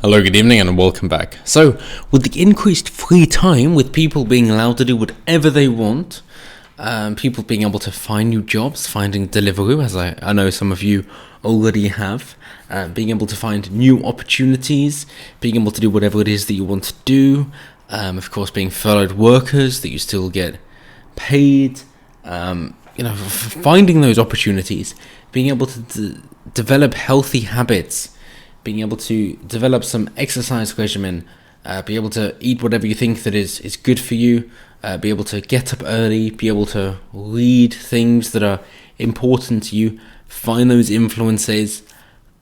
Hello, good evening, and welcome back. So, with the increased free time, with people being allowed to do whatever they want, people being able to find new jobs, finding Deliveroo, as I know some of you already have, being able to find new opportunities, being able to do whatever it is that you want to do, of course, being furloughed workers, that you still get paid, finding those opportunities, being able to develop healthy habits, being able to develop some exercise regimen, be able to eat whatever you think that is good for you, be able to get up early, be able to read things that are important to you, find those influences.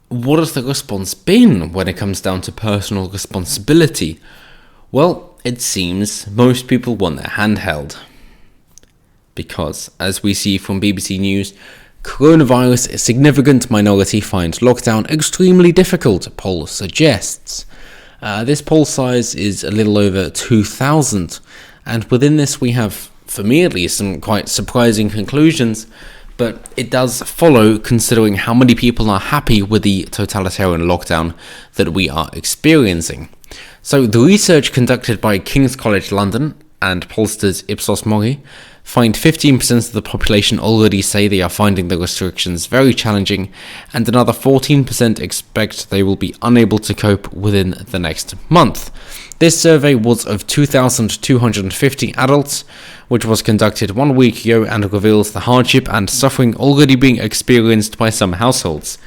What has the response been when it comes down to personal responsibility? Well, it seems most people want their hand held. Because, as we see from BBC News, coronavirus, a significant minority finds lockdown extremely difficult, poll suggests. This poll size is a little over 2,000, and within this we have, for me at least, some quite surprising conclusions, but it does follow considering how many people are happy with the totalitarian lockdown that we are experiencing. So the research conducted by King's College London and pollsters Ipsos Mori find 15% of the population already say they are finding the restrictions very challenging, and another 14% expect they will be unable to cope within the next month. This survey was of 2,250 adults, which was conducted 1 week ago, and reveals the hardship and suffering already being experienced by some households.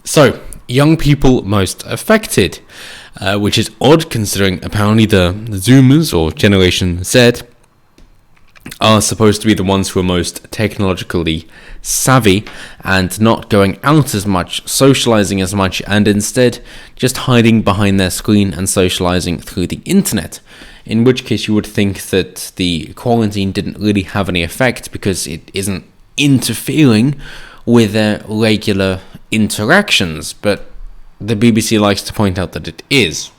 So, young people most affected, which is odd considering apparently the Zoomers or Generation Z are supposed to be the ones who are most technologically savvy and not going out as much, socializing as much, and instead just hiding behind their screen and socializing through the internet. In which case you would think that the quarantine didn't really have any effect because it isn't interfering with their regular interactions, but the BBC likes to point out that it is.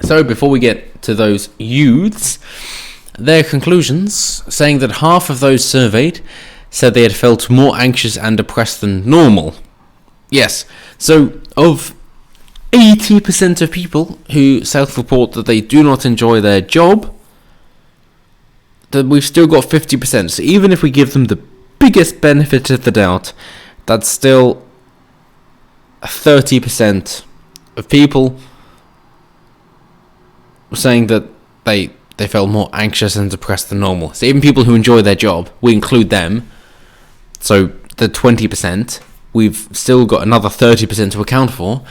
So before we get to those youths, their conclusions, saying that half of those surveyed said they had felt more anxious and depressed than normal. Yes, so of 80% of people who self-report that they do not enjoy their job, that we've still got 50%. So even if we give them the biggest benefit of the doubt, that's still 30% of people saying that they felt more anxious and depressed than normal. So even people who enjoy their job, we include them. So the 20%, we've still got another 30% to account for,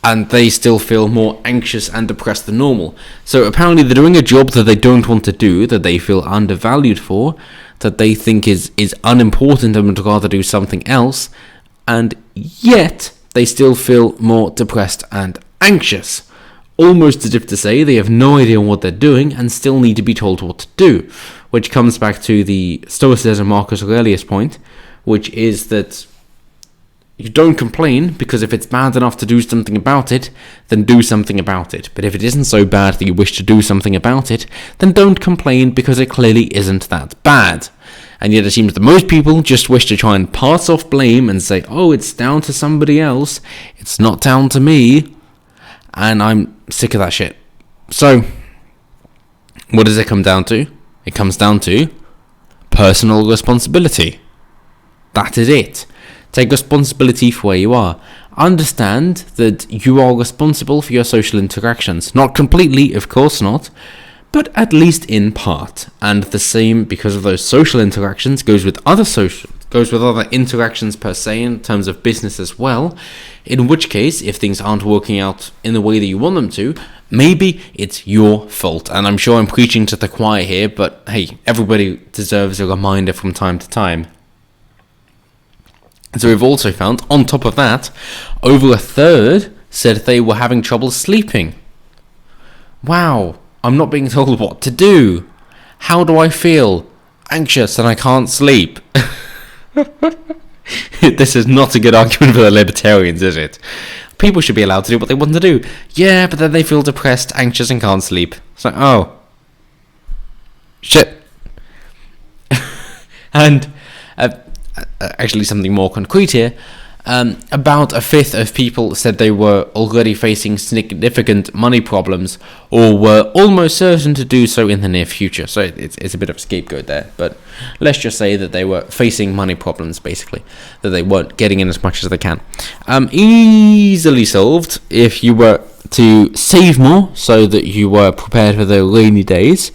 and they still feel more anxious and depressed than normal. So apparently they're doing a job that they don't want to do, that they feel undervalued for, that they think is unimportant and would rather do something else, and yet they still feel more depressed and anxious. Almost as if to say they have no idea what they're doing and still need to be told what to do, which comes back to the Stoicism Marcus Aurelius point, which is that you don't complain because if it's bad enough to do something about it, then do something about it. But if it isn't so bad that you wish to do something about it, then don't complain because it clearly isn't that bad. And yet it seems that most people just wish to try and pass off blame and say, oh, it's down to somebody else, it's not down to me. And I'm sick of that shit. So, what does it come down to? It comes down to personal responsibility. That is it. Take responsibility for where you are. Understand that you are responsible for your social interactions. Not completely, of course not, but at least in part. And the same, because of those social interactions, goes with other interactions per se in terms of business as well. In which case, if things aren't working out in the way that you want them to, maybe it's your fault. And I'm sure I'm preaching to the choir here, but hey, everybody deserves a reminder from time to time. So we've also found, on top of that, over a third said they were having trouble sleeping. Wow, I'm not being told what to do. How do I feel? Anxious and I can't sleep. This is not a good argument for the libertarians, is it? People should be allowed to do what they want to do. Yeah, but then they feel depressed, anxious, and can't sleep. It's like, oh. Shit. And actually something more concrete here. About a fifth of people said they were already facing significant money problems or were almost certain to do so in the near future. So it's a bit of a scapegoat there, but let's just say that they were facing money problems, basically, that they weren't getting in as much as they can. Easily solved if you were to save more so that you were prepared for the rainy days.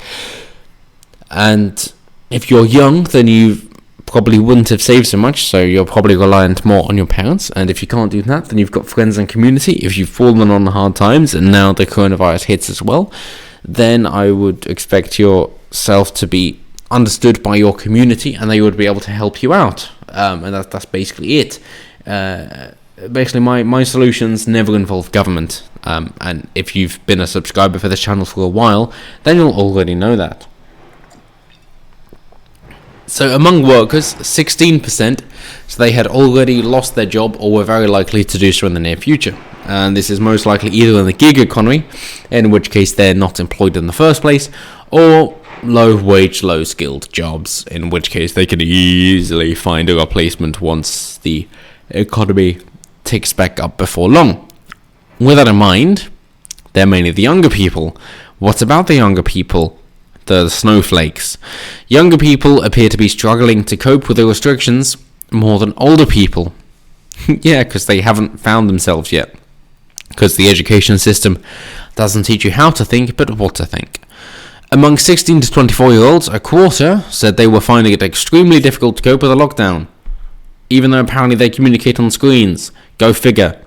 And if you're young, then you probably wouldn't have saved so much, so you're probably reliant more on your parents. And if you can't do that, then you've got friends and community. If you've fallen on hard times and now the coronavirus hits as well, then I would expect yourself to be understood by your community and they would be able to help you out. And that's basically it. Basically, my solutions never involve government. And if you've been a subscriber for this channel for a while, then you'll already know that. So among workers, 16%, so they had already lost their job or were very likely to do so in the near future. And this is most likely either in the gig economy, in which case they're not employed in the first place, or low-wage, low-skilled jobs, in which case they can easily find a replacement once the economy ticks back up before long. With that in mind, they're mainly the younger people. What about the younger people? The snowflakes. Younger people appear to be struggling to cope with the restrictions more than older people. Yeah, because they haven't found themselves yet. Because the education system doesn't teach you how to think, but what to think. Among 16 to 24-year-olds, a quarter said they were finding it extremely difficult to cope with the lockdown. Even though apparently they communicate on screens. Go figure.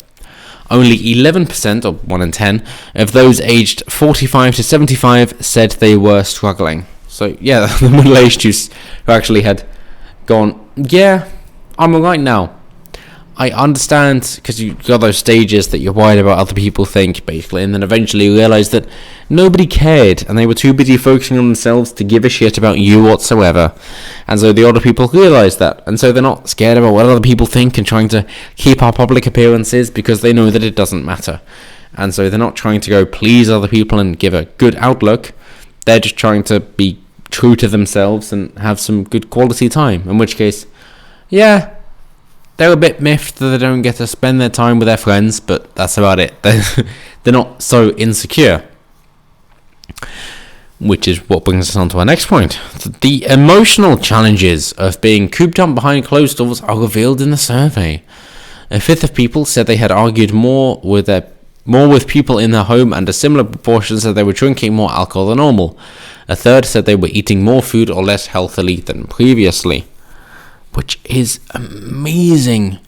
Only 11%, or 1 in 10, of those aged 45 to 75 said they were struggling. So, yeah, the middle-aged Jews who actually had gone, yeah, I'm alright now. I understand, because you got those stages that you're worried about other people think, basically, and then eventually you realise that nobody cared, and they were too busy focusing on themselves to give a shit about you whatsoever. And so the older people realise that, and so they're not scared about what other people think and trying to keep our public appearances because they know that it doesn't matter. And so they're not trying to go please other people and give a good outlook. They're just trying to be true to themselves and have some good quality time, in which case, yeah, they're a bit miffed that they don't get to spend their time with their friends, but that's about it. They're not so insecure. Which is what brings us on to our next point. The emotional challenges of being cooped up behind closed doors are revealed in the survey. A fifth of people said they had argued more with people in their home, and a similar proportion said they were drinking more alcohol than normal. A third said they were eating more food or less healthily than previously. Which is amazing.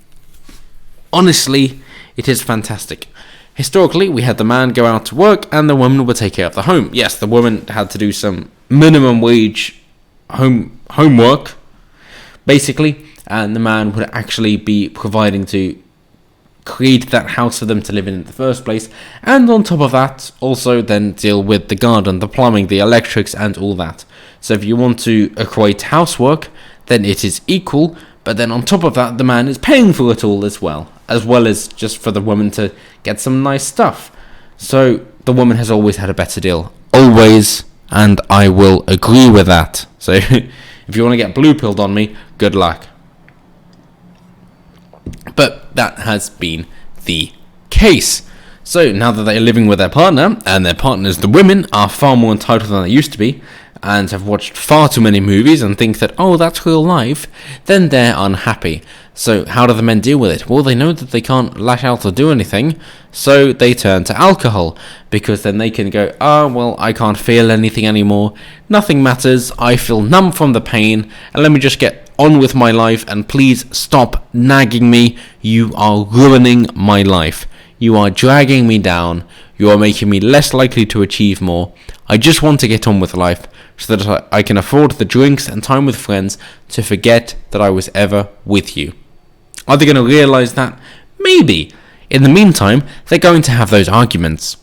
Honestly, it is fantastic. Historically, we had the man go out to work and the woman would take care of the home. Yes, the woman had to do some minimum wage homework, basically, and the man would actually be providing to create that house for them to live in the first place. And on top of that, also then deal with the garden, the plumbing, the electrics, and all that. So if you want to equate housework, then it is equal, but then on top of that, the man is paying for it all as well as just for the woman to get some nice stuff. So the woman has always had a better deal. Always, and I will agree with that. So if you want to get blue-pilled on me, good luck. But that has been the case. So now that they're living with their partner, and their partners, the women, are far more entitled than they used to be, and have watched far too many movies and think that, oh, that's real life, then they're unhappy. So how do the men deal with it? Well, they know that they can't lash out or do anything, so they turn to alcohol, because then they can go, oh, well, I can't feel anything anymore, nothing matters, I feel numb from the pain, and let me just get on with my life, and please stop nagging me, you are ruining my life. You are dragging me down, you are making me less likely to achieve more. I just want to get on with life, so that I can afford the drinks and time with friends to forget that I was ever with you. Are they going to realise that? Maybe. In the meantime, they're going to have those arguments.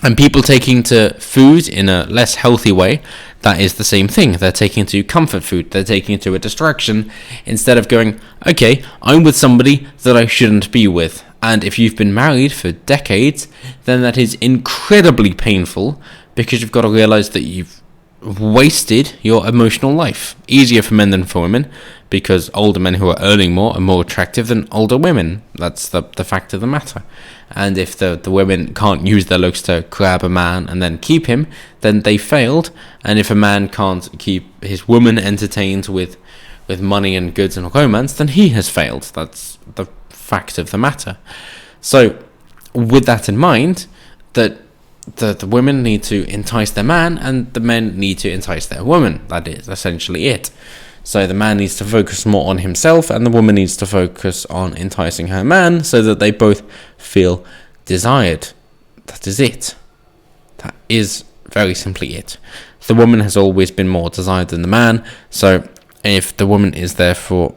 And people taking to food in a less healthy way, that is the same thing. They're taking to comfort food. They're taking to a distraction instead of going, okay, I'm with somebody that I shouldn't be with. And if you've been married for decades, then that is incredibly painful, because you've got to realise that you've wasted your emotional life. Easier for men than for women, because older men who are earning more are more attractive than older women. That's the fact of the matter. And if the women can't use their looks to grab a man and then keep him, then they failed. And if a man can't keep his woman entertained with money and goods and romance, then he has failed. That's the fact of the matter. So, with that in mind, that the women need to entice their man and the men need to entice their woman. That is essentially it. So the man needs to focus more on himself and the woman needs to focus on enticing her man so that they both feel desired. That is it. That is very simply it. The woman has always been more desired than the man, so if the woman is therefore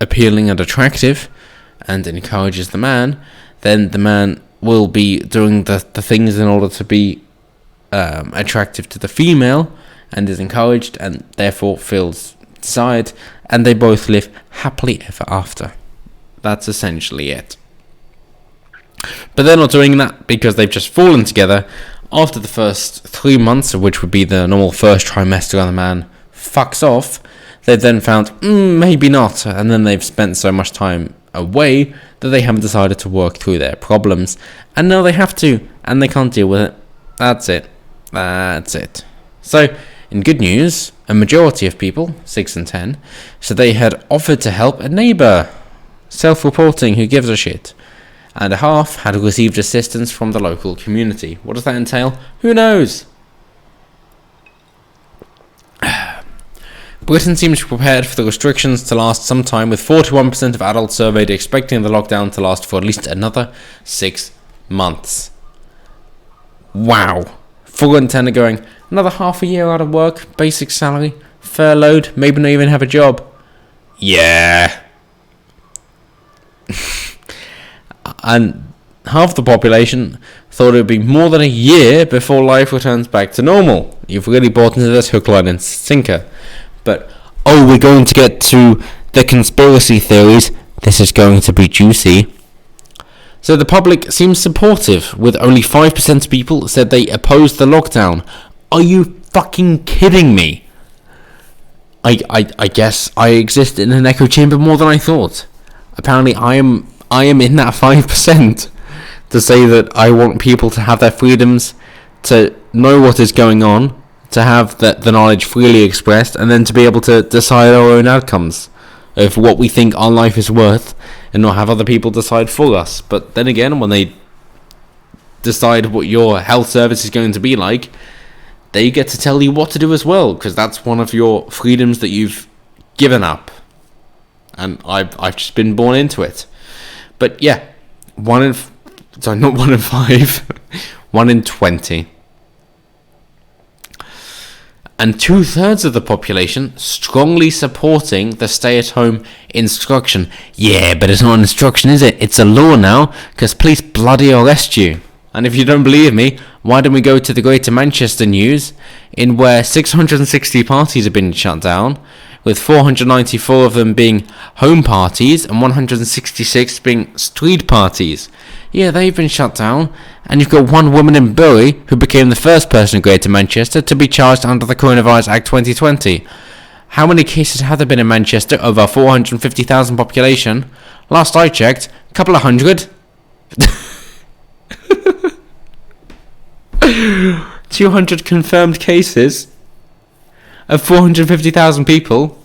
appealing and attractive and encourages the man, then the man will be doing the things in order to be attractive to the female and is encouraged and therefore feels desired, and they both live happily ever after. That's essentially it. But they're not doing that because they've just fallen together after the first 3 months, of which would be the normal first trimester, and the man fucks off. They've then found, maybe not, and then they've spent so much time away that they haven't decided to work through their problems, and now they have to, and they can't deal with it. That's it. So, in good news, a majority of people, 6 in 10, said they had offered to help a neighbour, self-reporting, who gives a shit, and a half had received assistance from the local community. What does that entail? Who knows? Britain seems prepared for the restrictions to last some time, with 41% of adults surveyed expecting the lockdown to last for at least another 6 months. Wow. 4 in 10 are going, another half a year out of work, basic salary, furloughed, maybe not even have a job. Yeah. And half the population thought it would be more than a year before life returns back to normal. You've really bought into this hook, line and sinker. But, we're going to get to the conspiracy theories. This is going to be juicy. So the public seems supportive, with only 5% of people said they opposed the lockdown. Are you fucking kidding me? I guess I exist in an echo chamber more than I thought. Apparently I am in that 5% to say that I want people to have their freedoms, to know what is going on, to have the knowledge freely expressed, and then to be able to decide our own outcomes of what we think our life is worth, and not have other people decide for us. But then again, when they decide what your health service is going to be like, they get to tell you what to do as well, because that's one of your freedoms that you've given up. And I've just been born into it. But yeah, 1 in 5, 1 in 20. And 2/3 of the population strongly supporting the stay-at-home instruction. Yeah, but it's not an instruction, is it? It's a law now, because police bloody arrest you. And if you don't believe me, why don't we go to the Greater Manchester news, in where 660 parties have been shut down, with 494 of them being home parties and 166 being street parties. Yeah, they've been shut down, and you've got one woman in Bury who became the first person in Greater Manchester to be charged under the Coronavirus Act 2020. How many cases have there been in Manchester over 450,000 population? Last I checked, a couple of hundred. 200 confirmed cases of 450,000 people.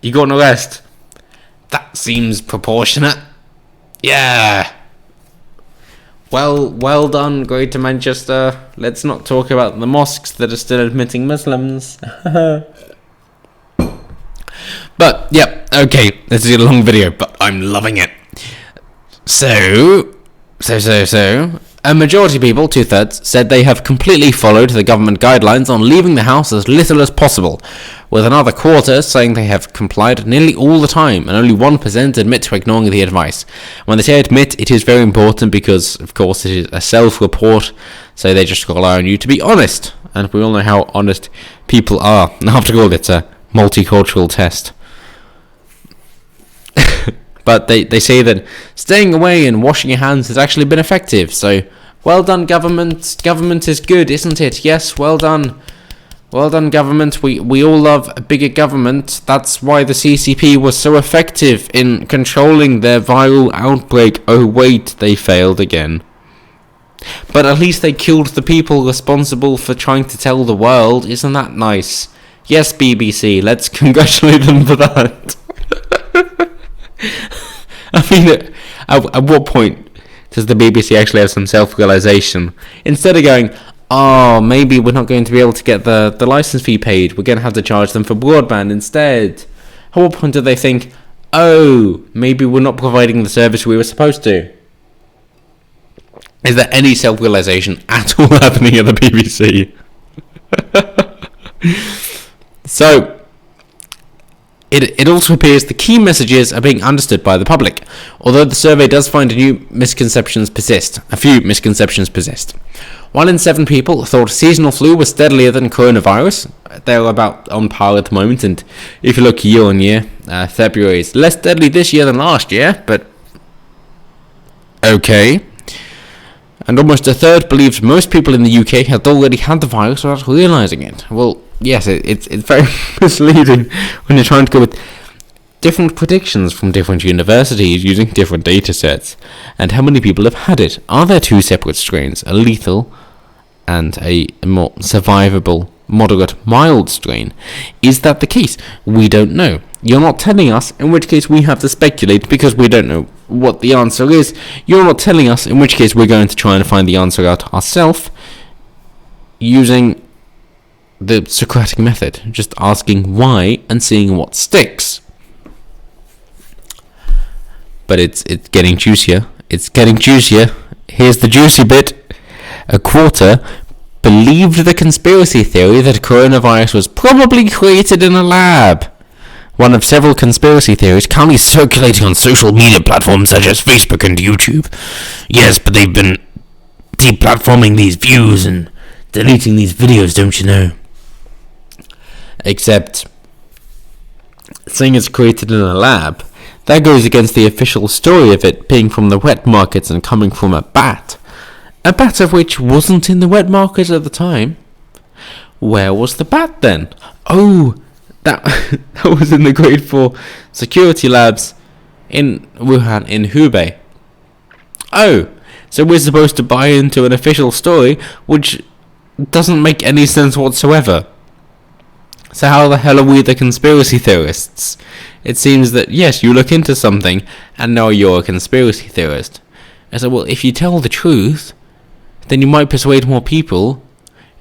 You got an arrest. That seems proportionate. Yeah. Well done, Greater Manchester. Let's not talk about the mosques that are still admitting Muslims. But, yeah, okay, this is a long video, but I'm loving it. So, a majority of people, 2/3, said they have completely followed the government guidelines on leaving the house as little as possible, with another quarter saying they have complied nearly all the time, and only 1% admit to ignoring the advice. When they say admit, it is very important because, of course, it is a self-report, so they just rely on you to be honest, and we all know how honest people are. After all, it's a multicultural test. But they say that staying away and washing your hands has actually been effective. So, well done, government. Government is good, isn't it? Yes, well done. Well done, government. We all love a bigger government. That's why the CCP was so effective in controlling their viral outbreak. Oh, wait, they failed again. But at least they killed the people responsible for trying to tell the world. Isn't that nice? Yes, BBC, let's congratulate them for that. I mean, at what point does the BBC actually have some self-realization? Instead of going, oh, maybe we're not going to be able to get the license fee paid, we're going to have to charge them for broadband instead. At what point do they think, oh, maybe we're not providing the service we were supposed to? Is there any self-realization at all happening at the BBC? So, it also appears the key messages are being understood by the public, although the survey does find a few misconceptions persist. 1 in 7 people thought seasonal flu was deadlier than coronavirus. They're about on par at the moment, and if you look year on year, February is less deadly this year than last year, but okay. And almost a third believed most people in the UK had already had the virus without realising it. Well, yes, it's very misleading when you're trying to go with different predictions from different universities using different data sets. And how many people have had it? Are there 2 separate strains, a lethal and a more survivable, moderate, mild strain? Is that the case? We don't know. You're not telling us, in which case we have to speculate because we don't know what the answer is. You're not telling us, in which case we're going to try and find the answer out ourselves using the Socratic method, just asking why and seeing what sticks. But it's getting juicier. It's getting juicier. Here's the juicy bit. A quarter believed the conspiracy theory that coronavirus was probably created in a lab. One of several conspiracy theories currently circulating on social media platforms such as Facebook and YouTube. Yes, but they've been deplatforming these views and deleting these videos, don't you know? Except, saying it's created in a lab, that goes against the official story of it being from the wet markets and coming from a bat. A bat of which wasn't in the wet markets at the time. Where was the bat then? Oh, that was in the grade 4 security labs in Wuhan, in Hubei. Oh, so we're supposed to buy into an official story which doesn't make any sense whatsoever. So how the hell are we the conspiracy theorists? It seems that, yes, you look into something and now you're a conspiracy theorist. I said, well, if you tell the truth, then you might persuade more people,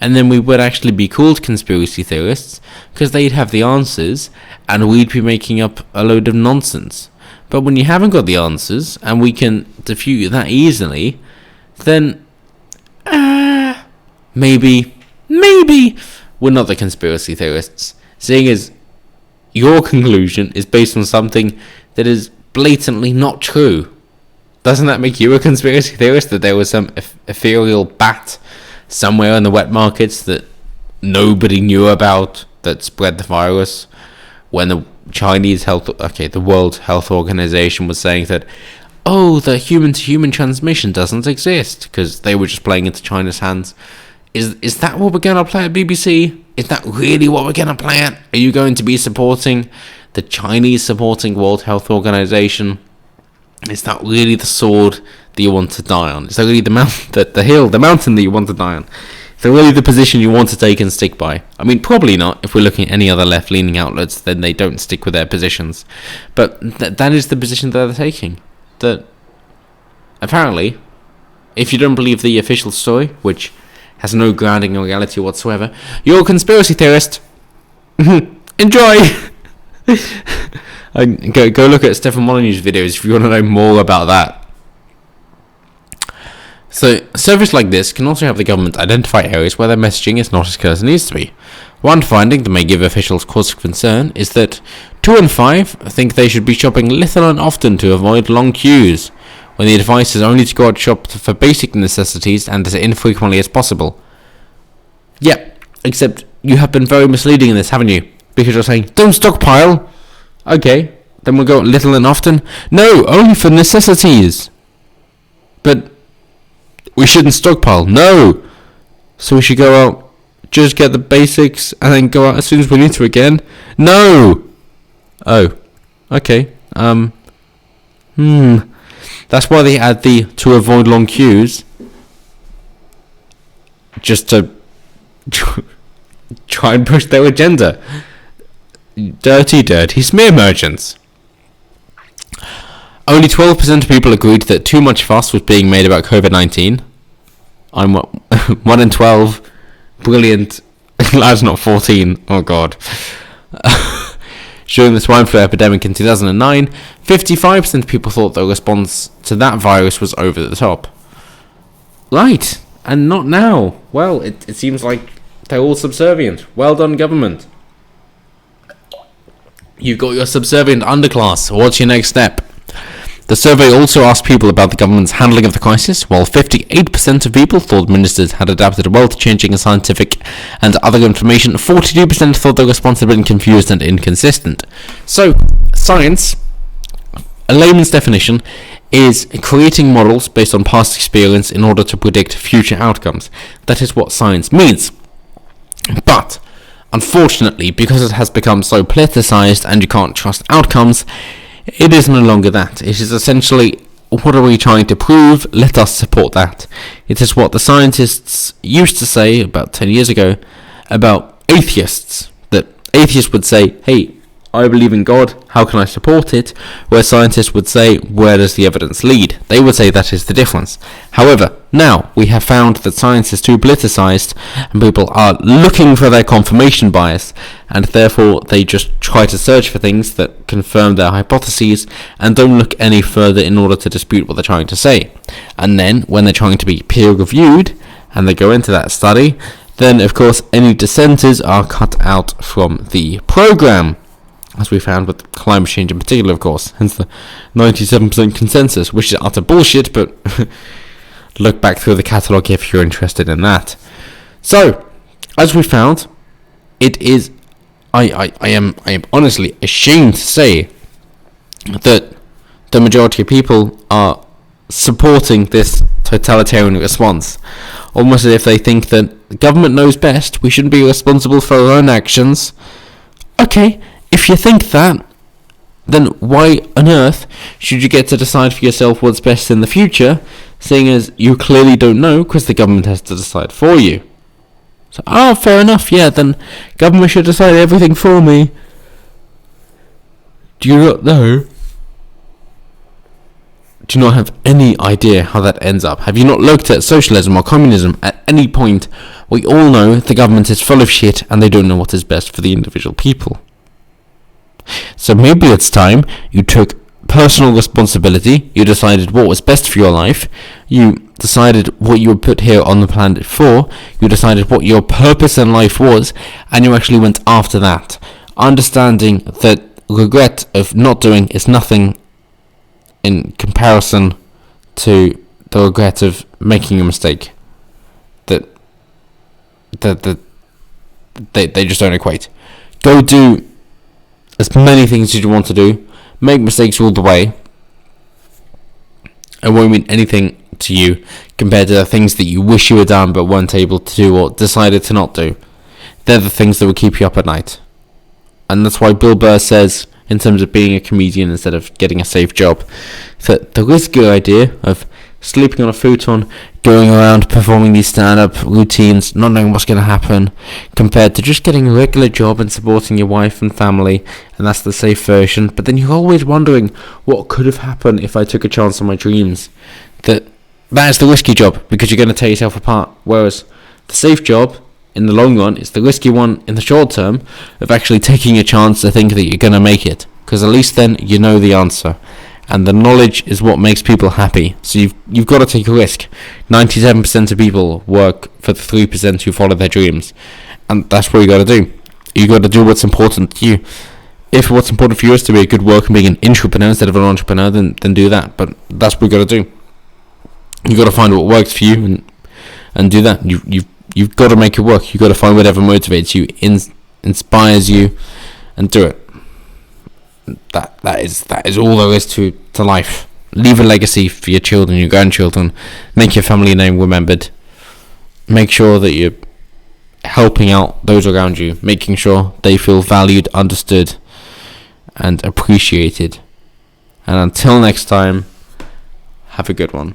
and then we would actually be called conspiracy theorists, because they'd have the answers, and we'd be making up a load of nonsense. But when you haven't got the answers, and we can defute that easily, then, maybe, we're not the conspiracy theorists, seeing as your conclusion is based on something that is blatantly not true. Doesn't that make you a conspiracy theorist, that there was some ethereal bat somewhere in the wet markets that nobody knew about that spread the virus, when the the World Health Organization was saying that, oh, the human-to-human transmission doesn't exist, because they were just playing into China's hands. Is that what we're going to play at BBC? Is that really what we're going to play at? Are you going to be supporting the Chinese supporting World Health Organization? Is that really the sword that you want to die on? Is that really the mountain that you want to die on? Is that really the position you want to take and stick by? I mean, probably not. If we're looking at any other left-leaning outlets, then they don't stick with their positions. But that is the position that they're taking. That, apparently, if you don't believe the official story, which has no grounding in reality whatsoever, you're a conspiracy theorist. Enjoy! Go look at Stefan Molyneux's videos if you want to know more about that. So, a service like this can also help the government identify areas where their messaging is not as clear as it needs to be. One finding that may give officials cause for concern is that 2 in 5 think they should be shopping little and often to avoid long queues, when the advice is only to go out shop for basic necessities and as infrequently as possible. Yep, except you have been very misleading in this, haven't you? Because you're saying, don't stockpile. Okay, Then we'll go out little and often? No, only for necessities. But we shouldn't stockpile. No. So we should go out, just get the basics, and then go out as soon as we need to again? No. Oh. Okay. That's why they add the to avoid long queues. Just to try and push their agenda. Dirty smear merchants. Only 12% of people agreed that too much fuss was being made about COVID-19. I'm 1 in 12. Brilliant. Lad's not 14. Oh god. During the swine flu epidemic in 2009, 55% of people thought the response to that virus was over the top. Right. And not now. Well, it seems like they're all subservient. Well done, government. You've got your subservient underclass. What's your next step? The survey also asked people about the government's handling of the crisis. While 58% of people thought ministers had adapted well to changing scientific and other information, 42% thought the response had been confused and inconsistent. So, science, a layman's definition, is creating models based on past experience in order to predict future outcomes. That is what science means. But, unfortunately, because it has become so politicized and you can't trust outcomes, it is no longer that. It is essentially, what are we trying to prove? Let us support that. It is what the scientists used to say about 10 years ago about atheists. That atheists would say, hey, I believe in God, how can I support it? Where scientists would say, where does the evidence lead? They would say that is the difference. However, now we have found that science is too politicized and people are looking for their confirmation bias, and therefore they just try to search for things that confirm their hypotheses and don't look any further in order to dispute what they're trying to say. And then when they're trying to be peer reviewed and they go into that study, then of course any dissenters are cut out from the program, as we found with climate change in particular, of course, hence the 97% consensus, which is utter bullshit, but look back through the catalogue if you're interested in that. So, as we found, it is, I am honestly ashamed to say that the majority of people are supporting this totalitarian response, almost as if they think that the government knows best, we shouldn't be responsible for our own actions. Okay, if you think that, then why on earth should you get to decide for yourself what's best in the future, seeing as you clearly don't know because the government has to decide for you? So, fair enough, yeah, then government should decide everything for me. Do you not know? Do you not have any idea how that ends up? Have you not looked at socialism or communism at any point? We all know the government is full of shit and they don't know what is best for the individual people. So maybe it's time you took personal responsibility, you decided what was best for your life, you decided what you were put here on the planet for, you decided what your purpose in life was, and you actually went after that, understanding that regret of not doing is nothing in comparison to the regret of making a mistake. That they just don't equate. Go do as many things as you want to do, make mistakes all the way. It won't mean anything to you compared to the things that you wish you had done but weren't able to do or decided to not do. They're the things that will keep you up at night. And that's why Bill Burr says, in terms of being a comedian instead of getting a safe job, that the risky idea of sleeping on a futon, going around performing these stand-up routines, not knowing what's going to happen, compared to just getting a regular job and supporting your wife and family, and that's the safe version. But then you're always wondering, what could have happened if I took a chance on my dreams? That is the risky job, because you're going to tear yourself apart. Whereas the safe job, in the long run, is the risky one in the short term, of actually taking a chance to think that you're going to make it. Because at least then you know the answer. And the knowledge is what makes people happy. So you've got to take a risk. 97% of people work for the 3% who follow their dreams. And that's what you got to do. You got to do what's important to you. If what's important for you is to be a good worker and being an entrepreneur instead of an entrepreneur, then do that. But that's what you got to do. You got to find what works for you and do that. You've got to make it work. You got to find whatever motivates you, inspires you, and do it. that is all there is to life. Leave a legacy for your children, your grandchildren. Make your family name remembered. Make sure that you're helping out those around you, making sure they feel valued, understood, and appreciated. And until next time, have a good one.